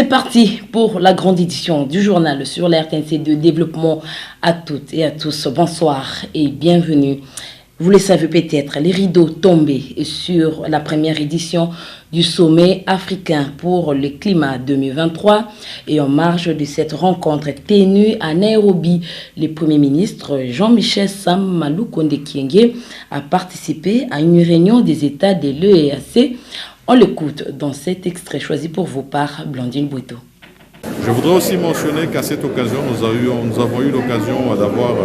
C'est parti pour la grande édition du journal sur la RTNC de développement à toutes et à tous. Bonsoir et bienvenue. Vous le savez peut-être, les rideaux tombés sur la première édition du sommet africain pour le climat 2023 et en marge de cette rencontre tenue à Nairobi, le Premier ministre Jean-Michel Sam Malou Konde Kyenge a participé à une réunion des États de l'EEAC. On l'écoute dans cet extrait choisi pour vous par Blandine Boueto. Je voudrais aussi mentionner qu'à cette occasion, nous avons eu l'occasion d'avoir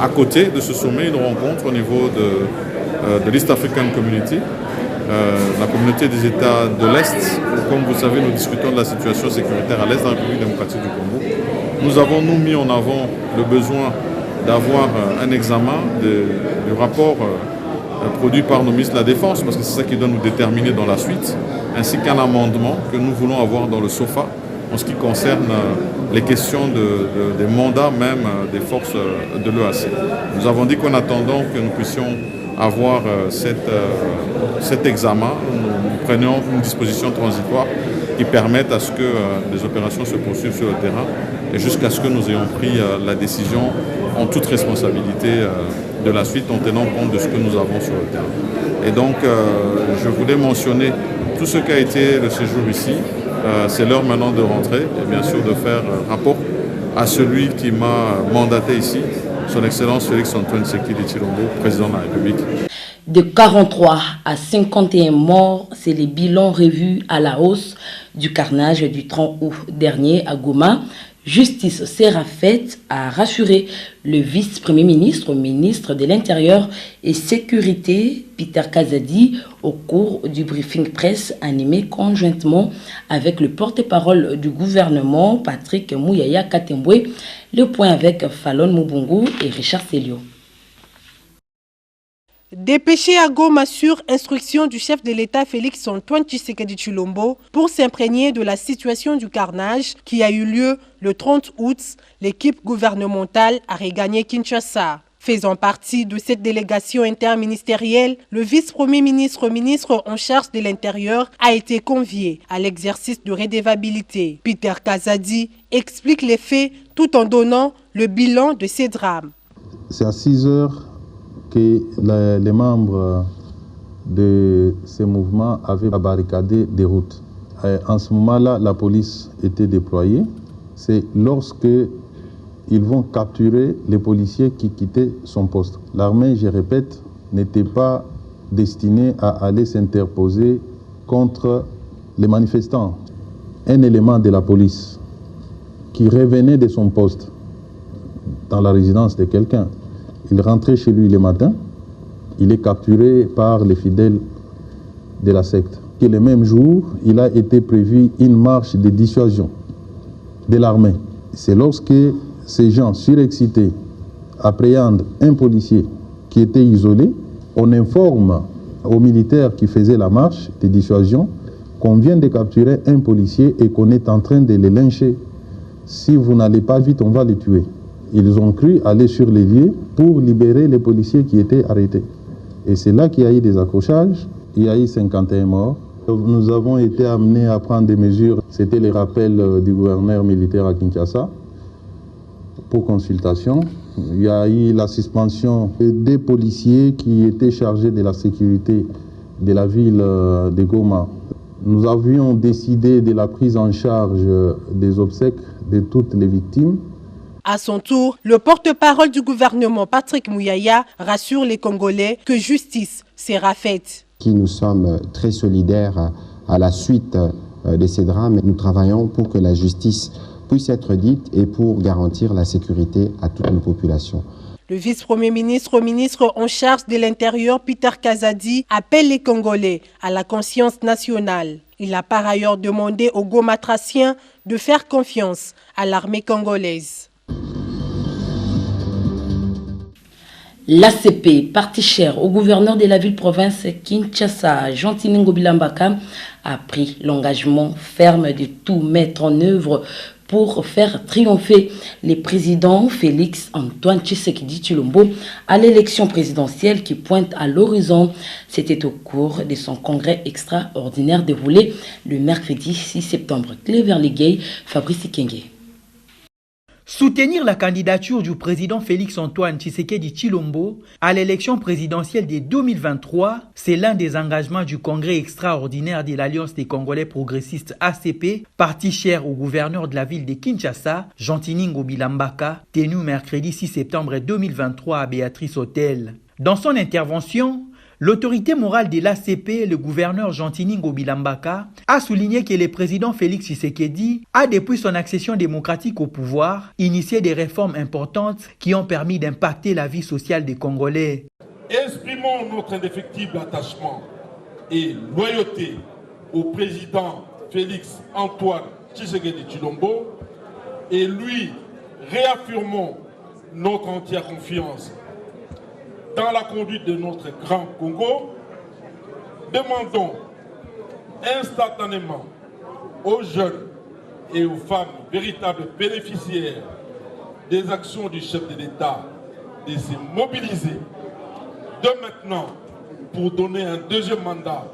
à côté de ce sommet une rencontre au niveau de l'East African Community, la communauté des États de l'Est. Comme vous savez, nous discutons de la situation sécuritaire à l'Est de la République démocratique du Congo. Nous avons mis en avant le besoin d'avoir un examen du rapport produit par nos ministres de la Défense, parce que c'est ça qui doit nous déterminer dans la suite, ainsi qu'un amendement que nous voulons avoir dans le SOFA en ce qui concerne les questions des mandats même des forces de l'EAC. Nous avons dit qu'en attendant que nous puissions avoir cet examen, nous prenions une disposition transitoire qui permette à ce que les opérations se poursuivent sur le terrain et jusqu'à ce que nous ayons pris la décision en toute responsabilité de la suite en tenant compte de ce que nous avons sur le terrain. Et donc, je voulais mentionner tout ce qui a été le séjour ici. C'est l'heure maintenant de rentrer et bien sûr de faire rapport à celui qui m'a mandaté ici, son Excellence Félix-Antoine Tshisekedi Tshilombo, président de la République. De 43 à 51 morts, c'est les bilans revus à la hausse du carnage du 30 août dernier à Goma. Justice sera faite, a rassuré le vice-premier ministre, ministre de l'Intérieur et Sécurité, Peter Kazadi, au cours du briefing presse animé conjointement avec le porte-parole du gouvernement, Patrick Mouyaya Katembwe. Le point avec Fallon Mubungu et Richard Selio. Dépêché à Goma sur instruction du chef de l'État Félix-Antoine Tshisekedi Tshilombo pour s'imprégner de la situation du carnage qui a eu lieu le 30 août, l'équipe gouvernementale a regagné Kinshasa. Faisant partie de cette délégation interministérielle, le vice-premier ministre en charge de l'Intérieur a été convié à l'exercice de redevabilité. Peter Kazadi explique les faits tout en donnant le bilan de ces drames. C'est à 6 heures que les membres de ces mouvements avaient barricadé des routes. En ce moment-là, la police était déployée. C'est lorsque ils vont capturer les policiers qui quittaient son poste. L'armée, je répète, n'était pas destinée à aller s'interposer contre les manifestants. Un élément de la police qui revenait de son poste dans la résidence de quelqu'un, il rentrait chez lui le matin, il est capturé par les fidèles de la secte. Et le même jour, il a été prévu une marche de dissuasion de l'armée. C'est lorsque ces gens surexcités appréhendent un policier qui était isolé, on informe aux militaires qui faisaient la marche de dissuasion qu'on vient de capturer un policier et qu'on est en train de les lyncher. Si vous n'allez pas vite, on va les tuer. Ils ont cru aller sur les lieux pour libérer les policiers qui étaient arrêtés. Et c'est là qu'il y a eu des accrochages, il y a eu 51 morts. Nous avons été amenés à prendre des mesures. C'était les rappels du gouverneur militaire à Kinshasa pour consultation. Il y a eu la suspension des policiers qui étaient chargés de la sécurité de la ville de Goma. Nous avions décidé de la prise en charge des obsèques de toutes les victimes. À son tour, le porte-parole du gouvernement, Patrick Mouyaya, rassure les Congolais que justice sera faite. Nous sommes très solidaires à la suite de ces drames. Nous travaillons pour que la justice puisse être dite et pour garantir la sécurité à toutes nos populations. Le vice-premier ministre en charge de l'Intérieur, Peter Kazadi, appelle les Congolais à la conscience nationale. Il a par ailleurs demandé aux Gomatraciens de faire confiance à l'armée congolaise. L'ACP, parti cher au gouverneur de la ville-province Kinshasa, Jean-Tiningo Bilambaka, a pris l'engagement ferme de tout mettre en œuvre pour faire triompher les présidents Félix Antoine Tshisekedi Tshilombo à l'élection présidentielle qui pointe à l'horizon. C'était au cours de son congrès extraordinaire déroulé le mercredi 6 septembre. Cleverly Gay, Fabrice Ikenge. Soutenir la candidature du président Félix-Antoine Tshisekedi Tshilombo à l'élection présidentielle de 2023, c'est l'un des engagements du congrès extraordinaire de l'Alliance des Congolais progressistes ACP, parti cher au gouverneur de la ville de Kinshasa, Jean-Tiningo Bilambaka, tenu mercredi 6 septembre 2023 à Béatrice Hôtel. Dans son intervention, l'autorité morale de l'ACP, le gouverneur Jean-Tiningo Bilambaka, a souligné que le président Félix Tshisekedi a, depuis son accession démocratique au pouvoir, initié des réformes importantes qui ont permis d'impacter la vie sociale des Congolais. Exprimons notre indéfectible attachement et loyauté au président Félix Antoine Tshisekedi Tshilombo et lui réaffirmons notre entière confiance dans la conduite de notre grand Congo. Demandons instantanément aux jeunes et aux femmes véritables bénéficiaires des actions du chef de l'État de se mobiliser de maintenant pour donner un deuxième mandat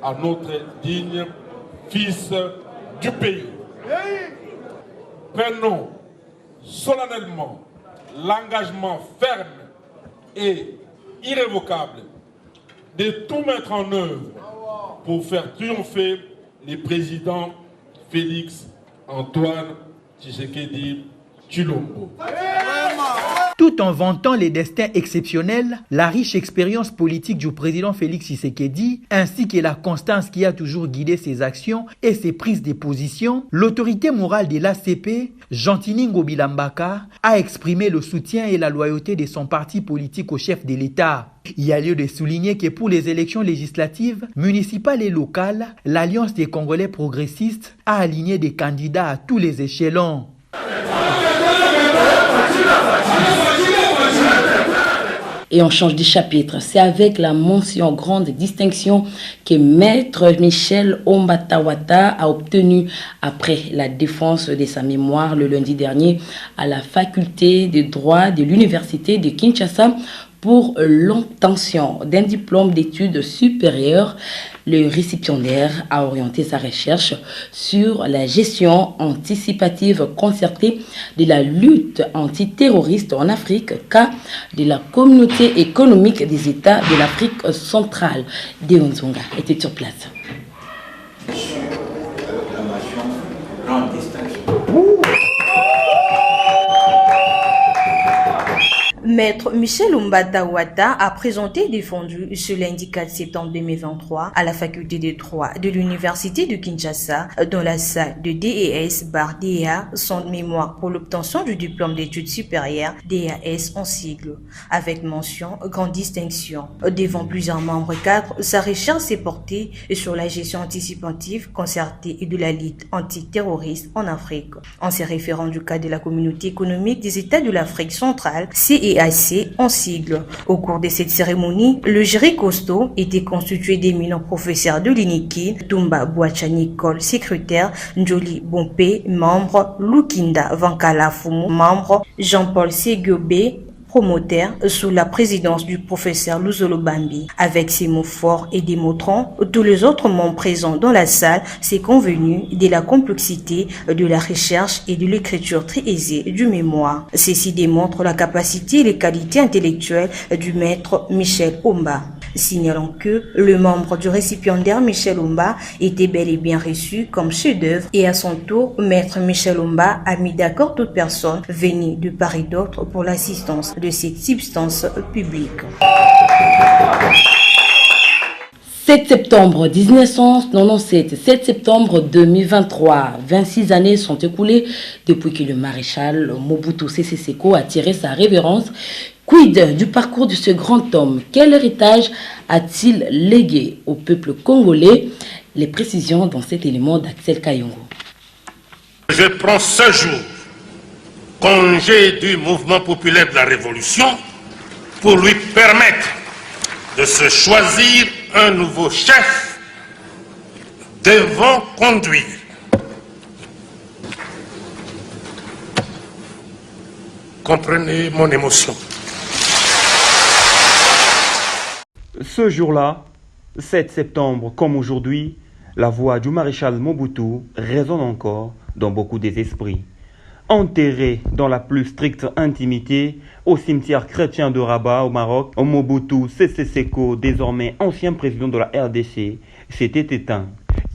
à notre digne fils du pays. Prenons solennellement l'engagement ferme et irrévocable de tout mettre en œuvre pour faire triompher les présidents Félix Antoine Tshisekedi Tshilombo. Tout en vantant les destins exceptionnels, la riche expérience politique du président Félix Tshisekedi, ainsi que la constance qui a toujours guidé ses actions et ses prises de position, l'autorité morale de l'ACP, Jean-Tiningo Bilambaka, a exprimé le soutien et la loyauté de son parti politique au chef de l'État. Il y a lieu de souligner que pour les élections législatives, municipales et locales, l'Alliance des Congolais progressistes a aligné des candidats à tous les échelons. Et on change de chapitre. C'est avec la mention grande distinction que Maître Michel Ombatawata a obtenu après la défense de sa mémoire le lundi dernier à la faculté de droit de l'université de Kinshasa pour l'obtention d'un diplôme d'études supérieures. Le récipiendaire a orienté sa recherche sur la gestion anticipative concertée de la lutte antiterroriste en Afrique, cas de la communauté économique des États de l'Afrique centrale. Deon Zonga était sur place. Maître Michel Ombatawata a présenté et défendu ce lundi 4 septembre 2023 à la faculté de droit de l'université de Kinshasa dans la salle de DES/DEA son mémoire pour l'obtention du diplôme d'études supérieures DES en sigle avec mention grande distinction. Devant plusieurs membres cadres, sa recherche s'est portée sur la gestion anticipative concertée et de la lutte antiterroriste en Afrique. En se référant du cas de la communauté économique des États de l'Afrique centrale, CEAC en sigle. Au cours de cette cérémonie, le jury costaud était constitué d'éminents professeurs de l'INIKI, Tumba Bouacha Nicole, secrétaire, Njoli Bompé, membre, Lukinda Vankala Fumu, membre, Jean-Paul Segobé, promoteur, sous la présidence du professeur Luzolo Bambi. Avec ses mots forts et démontrant, tous les autres membres présents dans la salle s'est convenu de la complexité de la recherche et de l'écriture très aisée du mémoire. Ceci démontre la capacité et les qualités intellectuelles du maître Michel Omba. Signalant que le membre du récipiendaire Michel Omba était bel et bien reçu comme chef-d'œuvre et à son tour, maître Michel Omba a mis d'accord toute personne venue de part et d'autre pour l'assistance de cette substance publique. 7 septembre 1997, 7 septembre 2023, 26 années sont écoulées depuis que le maréchal Mobutu Sese Seko a tiré sa révérence. Quid du parcours de ce grand homme? Quel héritage a-t-il légué au peuple congolais? Les précisions dans cet élément d'Axel Kayongo. Je prends ce jour congé du mouvement populaire de la Révolution pour lui permettre de se choisir un nouveau chef devant conduire comprenez mon émotion. Ce jour-là, 7 septembre comme aujourd'hui, la voix du maréchal Mobutu résonne encore dans beaucoup des esprits. Enterré dans la plus stricte intimité au cimetière chrétien de Rabat au Maroc, Mobutu Sese Seko, désormais ancien président de la RDC, s'était éteint.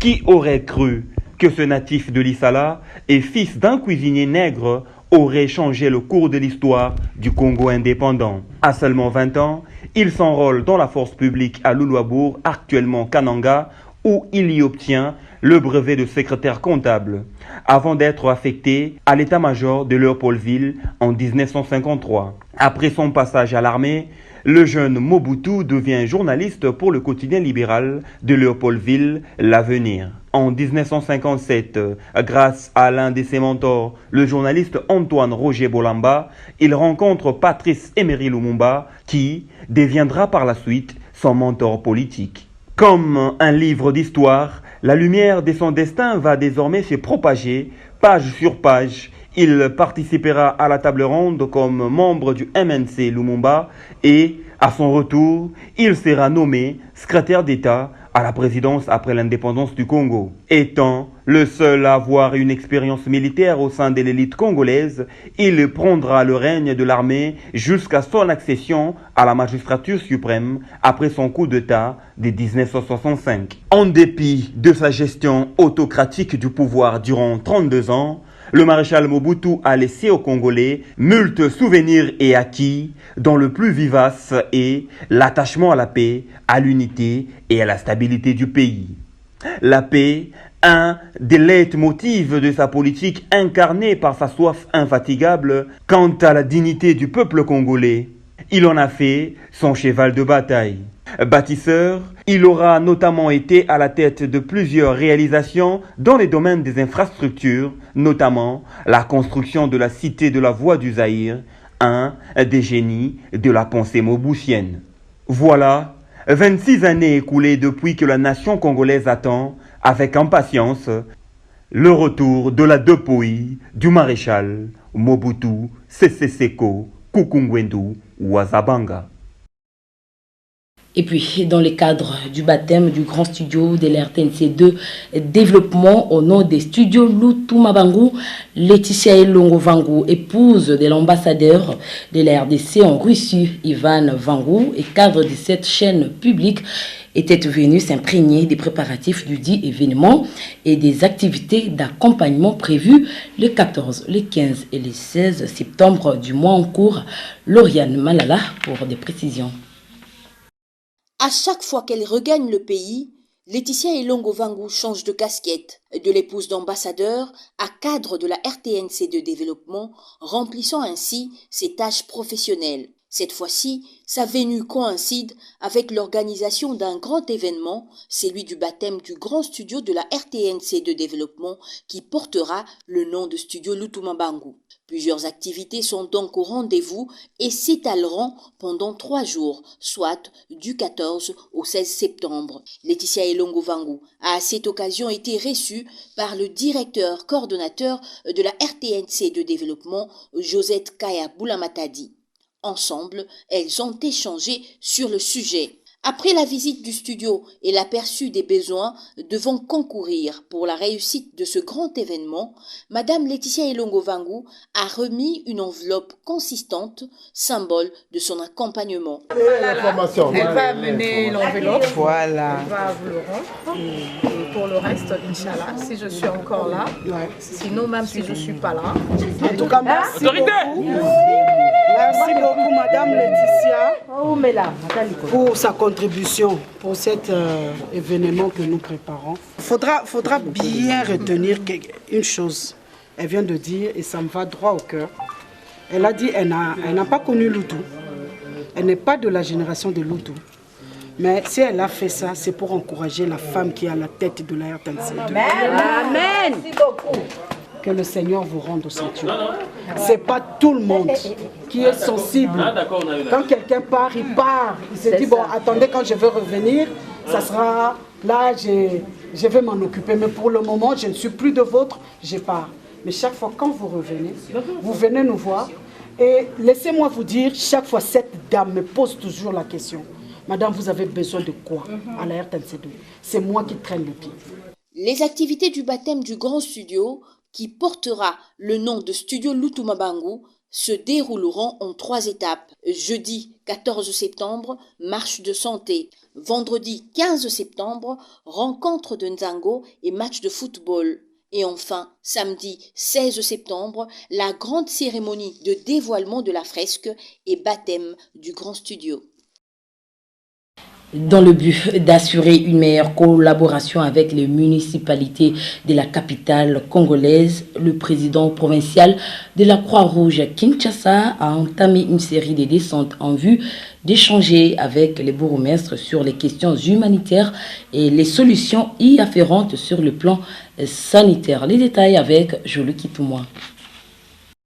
Qui aurait cru que ce natif de l'Issala et fils d'un cuisinier nègre aurait changé le cours de l'histoire du Congo indépendant? À seulement 20 ans, il s'enrôle dans la force publique à Loulouabourg, actuellement Kananga, où il y obtient le brevet de secrétaire comptable, avant d'être affecté à l'état-major de Léopoldville en 1953. Après son passage à l'armée, le jeune Mobutu devient journaliste pour le quotidien libéral de Léopoldville, L'Avenir. En 1957, grâce à l'un de ses mentors, le journaliste Antoine Roger Bolamba, il rencontre Patrice Emery Lumumba, qui deviendra par la suite son mentor politique. Comme un livre d'histoire, la lumière de son destin va désormais se propager, page sur page. Il participera à la table ronde comme membre du MNC Lumumba et, à son retour, il sera nommé secrétaire d'État à la présidence après l'indépendance du Congo. Étant le seul à avoir une expérience militaire au sein de l'élite congolaise, il prendra le règne de l'armée jusqu'à son accession à la magistrature suprême après son coup d'État de 1965. En dépit de sa gestion autocratique du pouvoir durant 32 ans, le maréchal Mobutu a laissé aux Congolais moult souvenirs et acquis, dont le plus vivace est l'attachement à la paix, à l'unité et à la stabilité du pays. La paix, un des leitmotifs de sa politique incarnée par sa soif infatigable quant à la dignité du peuple congolais. Il en a fait son cheval de bataille. Bâtisseur, il aura notamment été à la tête de plusieurs réalisations dans les domaines des infrastructures, notamment la construction de la cité de la Voie du Zaïre, un des génies de la pensée mobutienne. Voilà 26 années écoulées depuis que la nation congolaise attend, avec impatience, le retour de la dépouille du maréchal Mobutu Sese Seko Kukungwendu Wazabanga. Et puis, dans le cadre du baptême du grand studio de l'RTNC2 Développement au nom des studios Lutuma Bangu, Laetitia Elongo Vangu, épouse de l'ambassadeur de la RDC en Russie, Ivan Vangu, et cadre de cette chaîne publique, était venue s'imprégner des préparatifs du dit événement et des activités d'accompagnement prévues le 14, le 15 et le 16 septembre du mois en cours. Lauriane Malala pour des précisions. À chaque fois qu'elle regagne le pays, Laetitia Elongo Vangu change de casquette, de l'épouse d'ambassadeur à cadre de la RTNC de développement, remplissant ainsi ses tâches professionnelles. Cette fois-ci, sa venue coïncide avec l'organisation d'un grand événement, celui du baptême du grand studio de la RTNC de développement qui portera le nom de studio Lutuma Bangu. Plusieurs activités sont donc au rendez-vous et s'étaleront pendant 3 jours, soit du 14 au 16 septembre. Laetitia Elongo Vangu a à cette occasion été reçue par le directeur coordonnateur de la RTNC de développement, Josette Kaya Boulamatadi. Ensemble, elles ont échangé sur le sujet. Après la visite du studio et l'aperçu des besoins devant concourir pour la réussite de ce grand événement, Madame Laetitia Elongo Vangu a remis une enveloppe consistante, symbole de son accompagnement. Elle va amener l'enveloppe, voilà. Elle va vous le rendre. Et pour le reste, Inch'Allah, si je suis encore là, sinon même si je ne suis pas là. En tout cas, merci beaucoup. Merci beaucoup, Madame Laetitia, pour sa contribution pour cet événement que nous préparons. Faudra bien retenir une chose. Elle vient de dire, et ça me va droit au cœur, elle a dit qu'elle n'a pas connu Lutu. Elle n'est pas de la génération de Lutu. Mais si elle a fait ça, c'est pour encourager la femme qui est à la tête de la RTNC. Amen. Amen. Merci beaucoup. Que le Seigneur vous rende au sanctuaire. Ce n'est pas tout le monde qui est sensible. Quand quelqu'un part, il part. Il se dit, bon, attendez, quand je vais revenir, ça sera là, je vais m'en occuper. Mais pour le moment, je ne suis plus de vôtre, je pars. Mais chaque fois, quand vous revenez, vous venez nous voir. Et laissez-moi vous dire, chaque fois cette dame me pose toujours la question. Madame, vous avez besoin de quoi à la RTNC2? C'est moi qui traîne le pied. Les activités du baptême du grand studio, qui portera le nom de Studio Lutumabangu, se dérouleront en 3 étapes. Jeudi 14 septembre, marche de santé. Vendredi 15 septembre, rencontre de Nzango et match de football. Et enfin, samedi 16 septembre, la grande cérémonie de dévoilement de la fresque et baptême du grand studio. Dans le but d'assurer une meilleure collaboration avec les municipalités de la capitale congolaise, le président provincial de la Croix-Rouge Kinshasa a entamé une série de descentes en vue d'échanger avec les bourgmestres sur les questions humanitaires et les solutions y afférentes sur le plan sanitaire. Les détails avec Jolie Kitoumoua.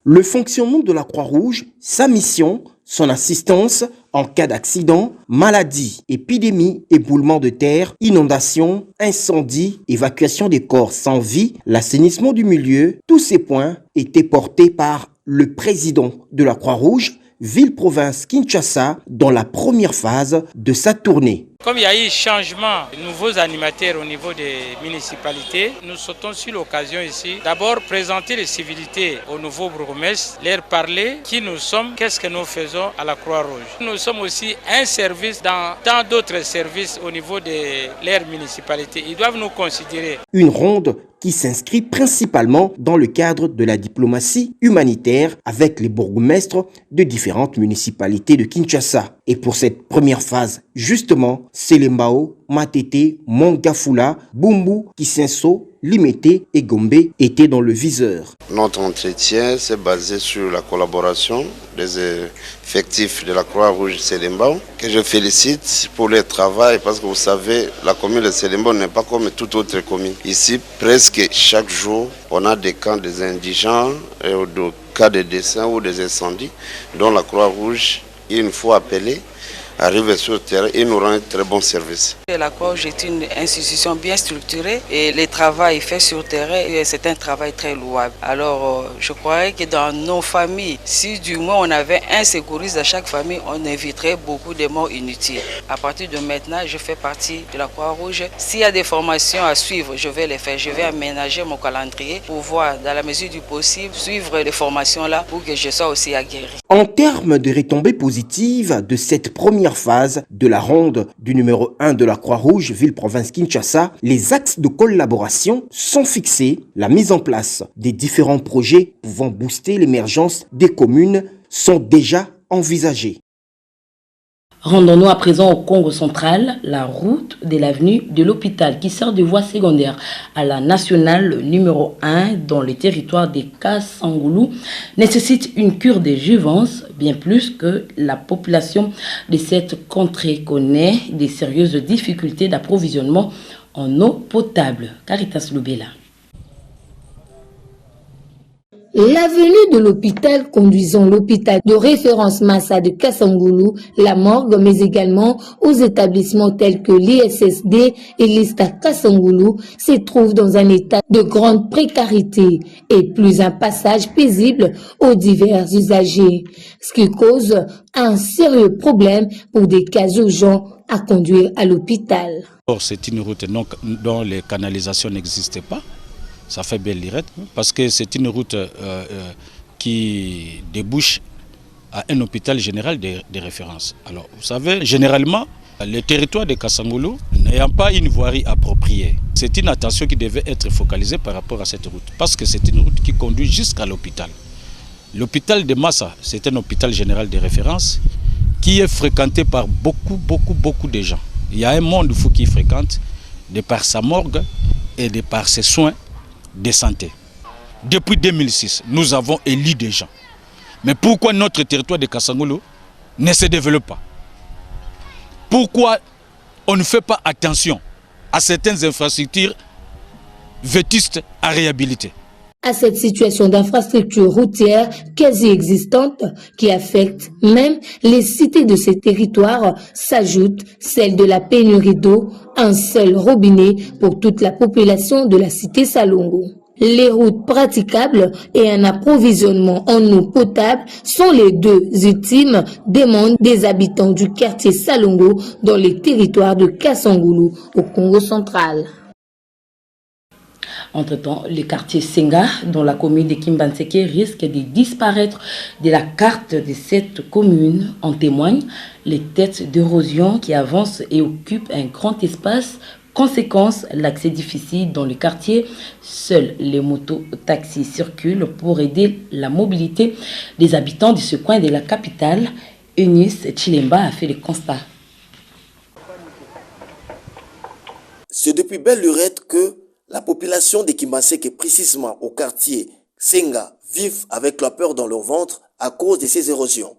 Le fonctionnement de la Croix-Rouge, sa mission, son assistance en cas d'accident, maladie, épidémie, éboulement de terre, inondation, incendie, évacuation des corps sans vie, l'assainissement du milieu, tous ces points étaient portés par le président de la Croix-Rouge, ville-province Kinshasa, dans la première phase de sa tournée. Comme il y a eu changement de nouveaux animateurs au niveau des municipalités, nous sautons sur l'occasion ici. D'abord, présenter les civilités aux nouveaux bourgmestres, leur parler qui nous sommes, qu'est-ce que nous faisons à la Croix-Rouge. Nous sommes aussi un service dans tant d'autres services au niveau de leur municipalité. Ils doivent nous considérer. Une ronde qui s'inscrit principalement dans le cadre de la diplomatie humanitaire avec les bourgmestres de différentes municipalités de Kinshasa. Et pour cette première phase, justement, Selembao, Matete, Mongafula, Bumbu, Kisenso, Limete et Gombe étaient dans le viseur. Notre entretien s'est basé sur la collaboration des effectifs de la Croix-Rouge Selembao, que je félicite pour leur travail parce que vous savez, la commune de Selembao n'est pas comme toute autre commune. Ici, presque chaque jour, on a des camps des indigents et des cas de décès ou des incendies dont la Croix-Rouge, une fois appelée, arrive sur le terrain et nous rend un très bon service. La Croix-Rouge est une institution bien structurée et le travail fait sur le terrain, c'est un travail très louable. Alors je croyais que dans nos familles, si du moins on avait un secouriste à chaque famille, on éviterait beaucoup de morts inutiles. À partir de maintenant, je fais partie de la Croix-Rouge. S'il y a des formations à suivre, je vais les faire. Je vais aménager mon calendrier pour voir, dans la mesure du possible, suivre les formations là pour que je sois aussi aguerri. En termes de retombées positives de cette première phase de la ronde du numéro 1 de la Croix-Rouge, ville-province Kinshasa, les axes de collaboration sont fixés. La mise en place des différents projets pouvant booster l'émergence des communes sont déjà envisagés. Rendons-nous à présent au Congo central, la route de l'avenue de l'hôpital qui sert de voie secondaire à la nationale numéro 1 dans le territoire des Kassangoulou nécessite une cure de jouvence, bien plus que la population de cette contrée connaît des sérieuses difficultés d'approvisionnement en eau potable. Caritas Lubela. L'avenue de l'hôpital conduisant l'hôpital de référence Massa de Kassangoulou, la morgue, mais également aux établissements tels que l'ISSD et l'ISTA Kassangoulou se trouve dans un état de grande précarité et plus un passage paisible aux divers usagers, ce qui cause un sérieux problème pour des cas urgents à conduire à l'hôpital. C'est une route dont les canalisations n'existaient pas. Ça fait belle lirette parce que c'est une route qui débouche à un hôpital général de référence. Alors, vous savez, généralement, le territoire de Kassangoulou n'ayant pas une voirie appropriée, c'est une attention qui devait être focalisée par rapport à cette route parce que c'est une route qui conduit jusqu'à l'hôpital. L'hôpital de Massa, c'est un hôpital général de référence qui est fréquenté par beaucoup de gens. Il y a un monde fou qui fréquente de par sa morgue et de par ses soins de santé. Depuis 2006, nous avons élu des gens. Mais pourquoi notre territoire de Kassangoulou ne se développe pas? Pourquoi on ne fait pas attention à certaines infrastructures vétustes à réhabiliter? À cette situation d'infrastructure routière quasi existante qui affecte même les cités de ces territoires, s'ajoute celle de la pénurie d'eau, un seul robinet pour toute la population de la cité Salongo. Les routes praticables et un approvisionnement en eau potable sont les deux ultimes demandes des habitants du quartier Salongo dans les territoires de Kassangoulou au Congo central. Entre-temps, le quartier Senga, dont la commune de Kimbanseke, risque de disparaître de la carte de cette commune. En témoignent les têtes d'érosion qui avancent et occupent un grand espace. Conséquence, l'accès difficile dans le quartier. Seuls les motos-taxis circulent pour aider la mobilité des habitants de ce coin de la capitale. Eunice Chilemba a fait le constat. C'est depuis belle lurette que la population de Kimbanseke, précisément au quartier Senga, vivent avec la peur dans leur ventre à cause de ces érosions.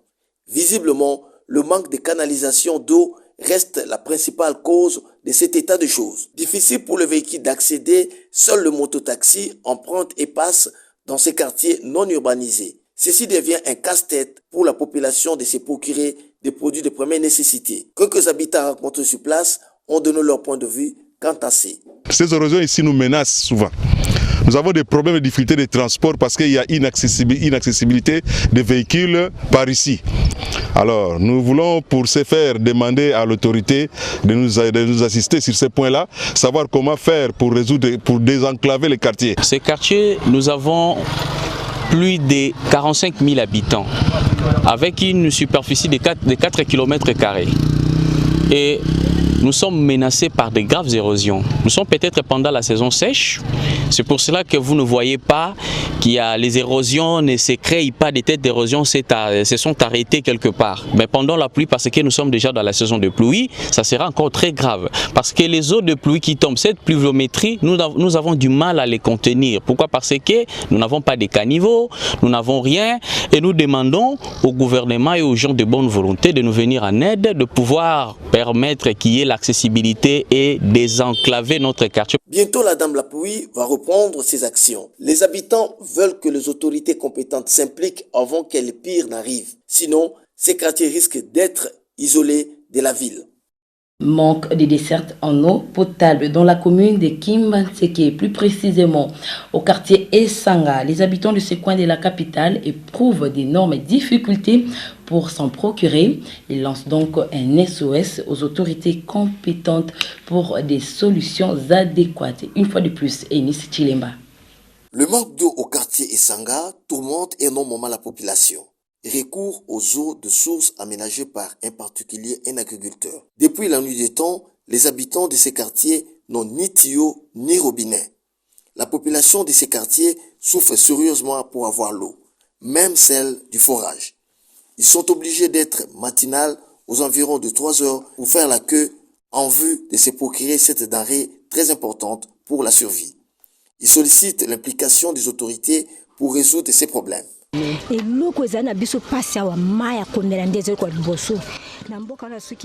Visiblement, le manque de canalisation d'eau reste la principale cause de cet état de choses. Difficile pour le véhicule d'accéder, seul le mototaxi emprunte et passe dans ces quartiers non urbanisés. Ceci devient un casse-tête pour la population de se procurer des produits de première nécessité. Quelques habitants rencontrés sur place ont donné leur point de vue quant à ces. Ces érosions ici nous menacent souvent. Nous avons des problèmes de difficulté de transport parce qu'il y a inaccessibilité des véhicules par ici. Alors, nous voulons pour ce faire demander à l'autorité de nous assister sur ces points-là, savoir comment faire pour désenclaver les quartiers. Ces quartiers, nous avons plus de 45 000 habitants, avec une superficie de 4 km². Et nous sommes menacés par de graves érosions. Nous sommes peut-être pendant la saison sèche. C'est pour cela que vous ne voyez pas qu'il y a les érosions, ne se créent pas des têtes d'érosion, se sont arrêtées quelque part. Mais pendant la pluie, parce que nous sommes déjà dans la saison de pluie, ça sera encore très grave. Parce que les eaux de pluie qui tombent, cette pluviométrie, nous avons du mal à les contenir. Pourquoi? Parce que nous n'avons pas de caniveaux, nous n'avons rien. Et nous demandons au gouvernement et aux gens de bonne volonté de nous venir en aide, de pouvoir permettre qu'il y ait l'accessibilité et désenclaver notre quartier. Bientôt, la Dame la Pluie va reprendre ses actions. Les habitants veulent que les autorités compétentes s'impliquent avant que le pire n'arrive. Sinon, ces quartiers risquent d'être isolés de la ville. Manque de dessertes en eau potable dans la commune de Kimbanseke, plus précisément au quartier Esanga. Les habitants de ce coin de la capitale éprouvent d'énormes difficultés pour s'en procurer. Ils lancent donc un SOS aux autorités compétentes pour des solutions adéquates. Une fois de plus, Eunice Chilemba. Le manque d'eau au quartier Esanga tourmente énormément la population. Recours aux eaux de sources aménagées par un particulier, un agriculteur. Depuis la nuit des temps, les habitants de ces quartiers n'ont ni tuyaux ni robinet. La population de ces quartiers souffre sérieusement pour avoir l'eau, même celle du forage. Ils sont obligés d'être matinales aux environs de 3 heures pour faire la queue en vue de se procurer cette denrée très importante pour la survie. Ils sollicitent l'implication des autorités pour résoudre ces problèmes.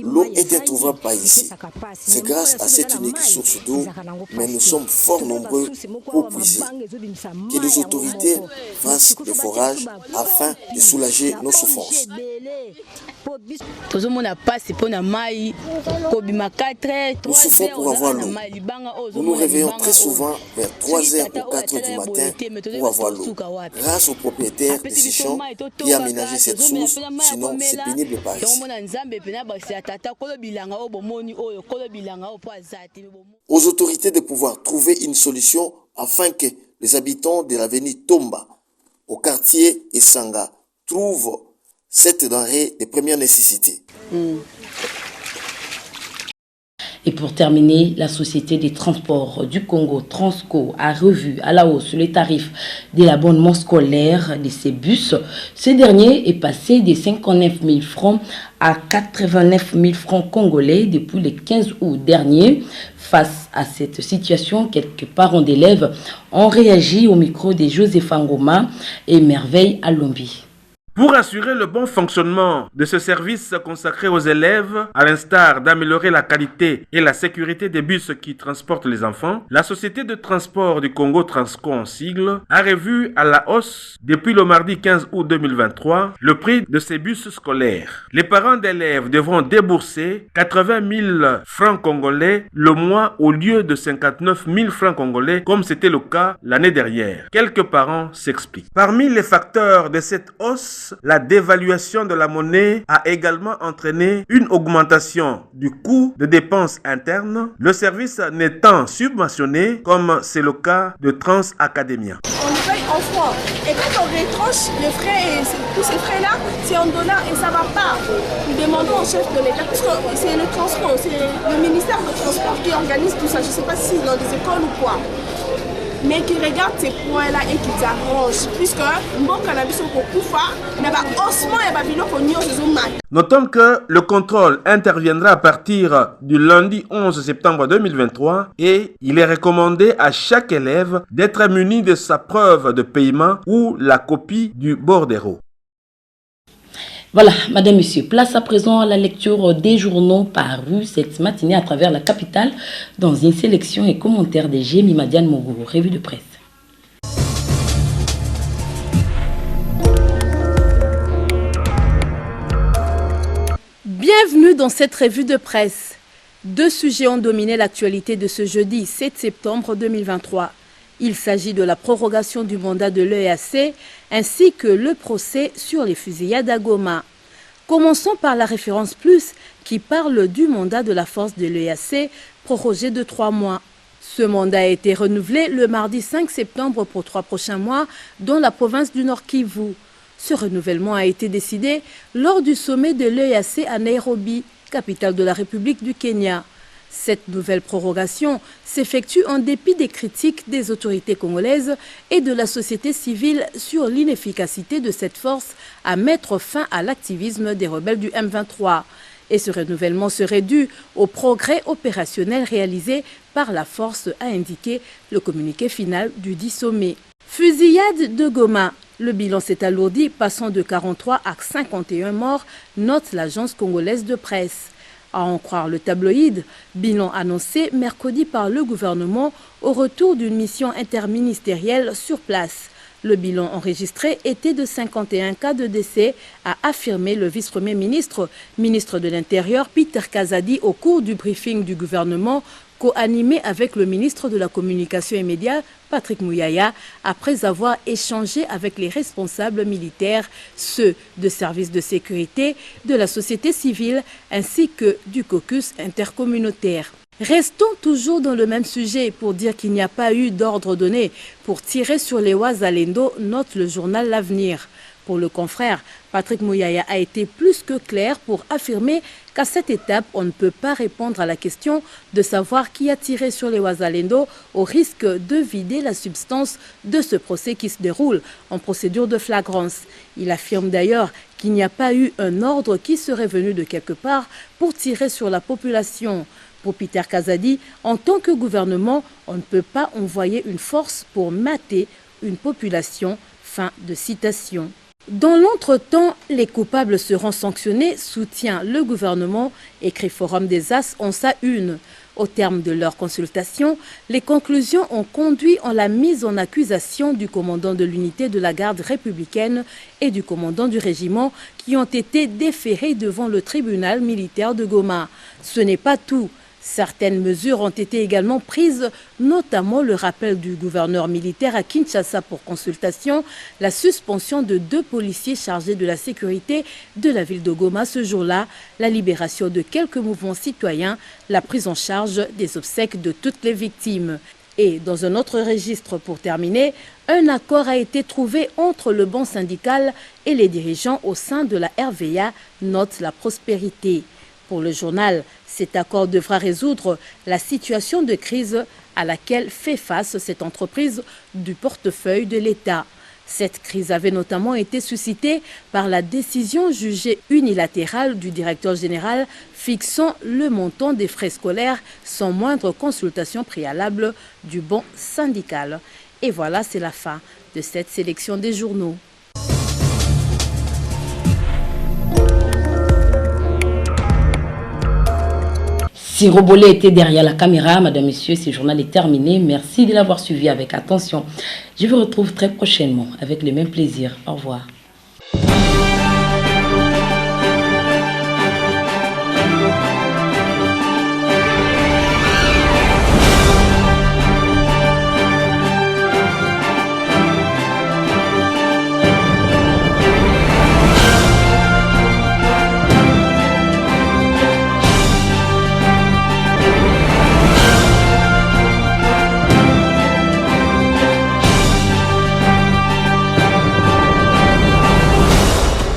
L'eau est introuvable par ici. C'est grâce à cette unique source d'eau, mais nous sommes fort nombreux pour puiser. Que les autorités fassent des forages afin de soulager nos souffrances. Nous souffrons pour avoir l'eau. Nous nous réveillons très souvent vers 3h ou 4h du matin pour avoir l'eau. Grâce aux propriétaires de ces champs qui a aménagé cette source, sinon c'est pénible par ici. Aux autorités de pouvoir trouver une solution afin que les habitants de l'avenue Tomba, au quartier Esanga, trouvent cette denrée de première nécessité. Et pour terminer, la Société des transports du Congo, Transco, a revu à la hausse les tarifs de l'abonnement scolaire de ces bus. Ce dernier est passé de 59 000 francs à 89 000 francs congolais depuis le 15 août dernier. Face à cette situation, quelques parents d'élèves ont réagi au micro de Joseph Ngoma et Merveille Alombi. Pour assurer le bon fonctionnement de ce service consacré aux élèves, à l'instar d'améliorer la qualité et la sécurité des bus qui transportent les enfants, la Société de transport du Congo Transco en sigle a revu à la hausse depuis le mardi 15 août 2023 le prix de ces bus scolaires. Les parents d'élèves devront débourser 80 000 francs congolais le mois au lieu de 59 000 francs congolais comme c'était le cas l'année dernière. Quelques parents s'expliquent. Parmi les facteurs de cette hausse, la dévaluation de la monnaie a également entraîné une augmentation du coût de dépenses internes, le service n'étant subventionné comme c'est le cas de Trans Academia. On paye en francs et quand on retranche les frais et tous ces frais-là, c'est en dollars et ça ne va pas. Nous demandons au chef de l'État, parce que c'est le transport, c'est le ministère du Transport qui organise tout ça. Je ne sais pas si dans des écoles ou quoi. Mais qui regarde ces points-là et qui arrangent, puisque bon cannabis au Koufa, mais osement et babilo konyo zumat. Notons que le contrôle interviendra à partir du lundi 11 septembre 2023 et il est recommandé à chaque élève d'être muni de sa preuve de paiement ou la copie du bordereau. Voilà, madame, monsieur, place à présent à la lecture des journaux parus cette matinée à travers la capitale dans une sélection et commentaires de Jémi Madiane Mogourou, revue de presse. Bienvenue dans cette revue de presse. Deux sujets ont dominé l'actualité de ce jeudi 7 septembre 2023. Il s'agit de la prorogation du mandat de l'EAC ainsi que le procès sur les fusillades à Goma. Commençons par la référence plus qui parle du mandat de la force de l'EAC prorogé de 3 mois. Ce mandat a été renouvelé le mardi 5 septembre pour 3 prochains mois dans la province du Nord Kivu. Ce renouvellement a été décidé lors du sommet de l'EAC à Nairobi, capitale de la République du Kenya. Cette nouvelle prorogation s'effectue en dépit des critiques des autorités congolaises et de la société civile sur l'inefficacité de cette force à mettre fin à l'activisme des rebelles du M23. Et ce renouvellement serait dû au progrès opérationnel réalisé par la force, a indiqué le communiqué final du dit sommet. Fusillade de Goma. Le bilan s'est alourdi, passant de 43 à 51 morts, note l'agence congolaise de presse. À en croire le tabloïd, bilan annoncé mercredi par le gouvernement au retour d'une mission interministérielle sur place. Le bilan enregistré était de 51 cas de décès, a affirmé le vice-premier ministre, ministre de l'Intérieur Peter Kazadi au cours du briefing du gouvernement co-animé avec le ministre de la Communication et Médias, Patrick Mouyaya, après avoir échangé avec les responsables militaires, ceux de services de sécurité, de la société civile, ainsi que du caucus intercommunautaire. Restons toujours dans le même sujet pour dire qu'il n'y a pas eu d'ordre donné pour tirer sur les Wazalendo, note le journal L'Avenir. Pour le confrère, Patrick Mouyaya a été plus que clair pour affirmer qu'à cette étape, on ne peut pas répondre à la question de savoir qui a tiré sur les Wazalendo au risque de vider la substance de ce procès qui se déroule en procédure de flagrance. Il affirme d'ailleurs qu'il n'y a pas eu un ordre qui serait venu de quelque part pour tirer sur la population. Pour Peter Kazadi, en tant que gouvernement, on ne peut pas envoyer une force pour mater une population. Fin de citation. Dans l'entretemps, les coupables seront sanctionnés, soutient le gouvernement, écrit Forum des As en sa une. Au terme de leur consultation, les conclusions ont conduit en la mise en accusation du commandant de l'unité de la garde républicaine et du commandant du régiment qui ont été déférés devant le tribunal militaire de Goma. Ce n'est pas tout. Certaines mesures ont été également prises, notamment le rappel du gouverneur militaire à Kinshasa pour consultation, la suspension de 2 policiers chargés de la sécurité de la ville de Goma ce jour-là, la libération de quelques mouvements citoyens, la prise en charge des obsèques de toutes les victimes. Et dans un autre registre pour terminer, un accord a été trouvé entre le banc syndical et les dirigeants au sein de la RVA, note la prospérité. Pour le journal, cet accord devra résoudre la situation de crise à laquelle fait face cette entreprise du portefeuille de l'État. Cette crise avait notamment été suscitée par la décision jugée unilatérale du directeur général fixant le montant des frais scolaires sans moindre consultation préalable du banc syndical. Et voilà, c'est la fin de cette sélection des journaux. Sirobolé était derrière la caméra. Madame, Messieurs, ce journal est terminé. Merci de l'avoir suivi avec attention. Je vous retrouve très prochainement avec le même plaisir. Au revoir.